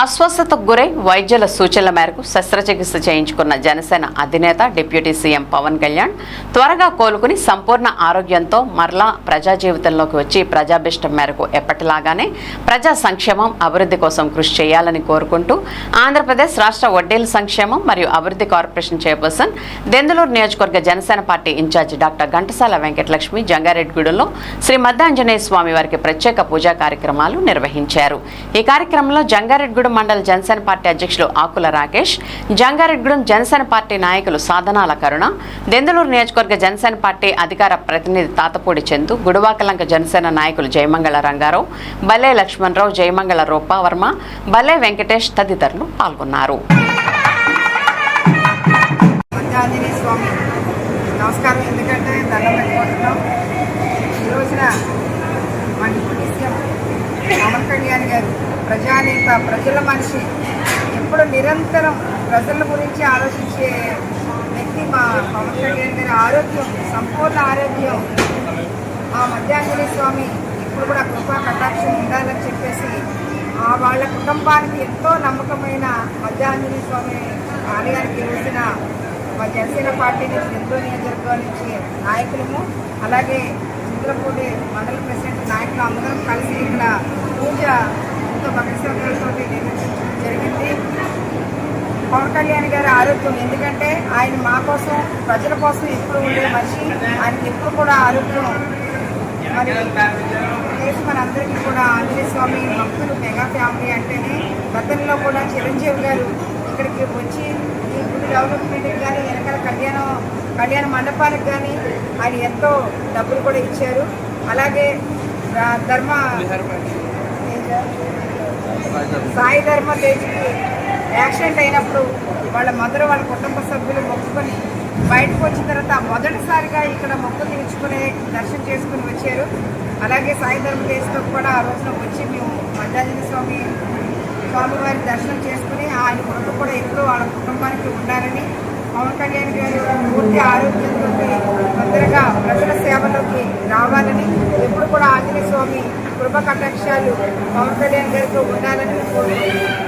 అస్వస్థతకు గురై వైద్యుల సూచనల మేరకు శస్త్రచికిత్స చేయించుకున్న జనసేన అధినేత డిప్యూటీ సీఎం పవన్ కళ్యాణ్ త్వరగా కోలుకుని సంపూర్ణ ఆరోగ్యంతో మరలా ప్రజా జీవితంలోకి వచ్చి ప్రజాభిష్టం మేరకు ఎప్పటిలాగానే ప్రజా సంక్షేమం అభివృద్ధి కోసం కృషి చేయాలని కోరుకుంటూ ఆంధ్రప్రదేశ్ రాష్ట్ర వడ్డీల సంక్షేమం మరియు అభివృద్ధి కార్పొరేషన్ చైర్పర్సన్ దెందులూరు నియోజకవర్గ Janasena party incharge doctor Ghantasala Venkatalakshmi జంగారెడ్డిగూడెంలో శ్రీ మద్దాంజనేయ స్వామి వారికి ప్రత్యేక పూజా కార్యక్రమాలు నిర్వహించారు. ఈ కార్యక్రమంలో జంగారెడ్డిగూడెం మండల జనసేన పార్టీ అధ్యక్షులు ఆకుల రాకేష్, జంగారెడ్డిగూడెం జనసేన పార్టీ నాయకులు సాధనాల కరుణ, దెందులూరు నియోజకవర్గ జనసేన పార్టీ అధికార ప్రతినిధి తాతపూడి చందు, గుడివాకలంక జనసేన నాయకులు జయమంగళ రంగారావు, బల్లే లక్ష్మణరావు, జయమంగళ రూపావర్మ, బల్లే వెంకటేష్ తదితరులు పాల్గొన్నారు. నమస్కారం. ఎందుకంటే దండం పెట్టుకుంటున్నాం. ఈ రోజున మన డిప్యూటీ సీఎం పవన్ కళ్యాణ్ గారు ప్రజానేత, ప్రజల మనిషి, ఎప్పుడు నిరంతరం ప్రజల గురించి ఆలోచించే వ్యక్తి మా పవన్ కళ్యాణ్ గారి ఆరోగ్యం, సంపూర్ణ ఆరోగ్యం ఆ మద్దాంజనేయ స్వామి ఇప్పుడు కూడా కృపా కటాక్షం ఉండాలని చెప్పేసి వాళ్ళ కుటుంబానికి ఎంతో నమ్మకమైన మద్దాంజనేయ స్వామి ఆలయానికి వచ్చిన మా జనసేన పార్టీ నుంచి దెందులూరు నియోజకవర్గం నుంచి నాయకులము, అలాగే చింతలపూడి మండల ప్రెసిడెంట్ నాయకులు అందరం కలిసి ఇక్కడ పూజ ఎంతో భక్తిశ్రద్ధలతో నిర్వహించడం జరిగింది. పవన్ కళ్యాణ్ గారి ఆరోగ్యం, ఎందుకంటే ఆయన మా కోసం, ప్రజల కోసం ఎప్పుడు ఉండే మనిషి. ఆయనకి ఎప్పుడు కూడా ఆరోగ్యం మరి చేసి మనందరికీ కూడా ఆంజనేయ స్వామి భక్తులు మెగా ఫ్యామిలీ అంటేనే గతంలో కూడా చిరంజీవి గారు ఇక్కడికి వచ్చి ఈ గుడి డెవలప్మెంట్కి కానీ వెనకాల కళ్యాణ మండపానికి కానీ ఆయన ఎంతో డబ్బులు కూడా ఇచ్చారు. అలాగే సాయి ధర్మ తేజ్కి యాక్సిడెంట్ అయినప్పుడు వాళ్ళ మదర్, వాళ్ళ కుటుంబ సభ్యులు మొక్కుకొని బయటకు వచ్చిన తర్వాత మొదటిసారిగా ఇక్కడ మొక్కులు తీర్చుకుని దర్శనం చేసుకుని వచ్చారు. అలాగే సాయి ధర్మ తేజ్తో కూడా ఆ రోజున వచ్చి మేము మద్దాంజనేయ స్వామివారి దర్శనం చేసుకుని ఆయన కొడుకు కూడా ఎప్పుడూ వాళ్ళ కుటుంబానికి ఉండాలని, పవన్ కళ్యాణ్ గారు పూర్తి ఆరోగ్యంతో తొందరగా ప్రజల సేవలోకి రావాలని, ఎప్పుడు కూడా ఆంజనేయ స్వామి కృప కటాక్షాలు పవన్ కళ్యాణ్ గారితో ఉండాలని కోరుకుంటున్నాను.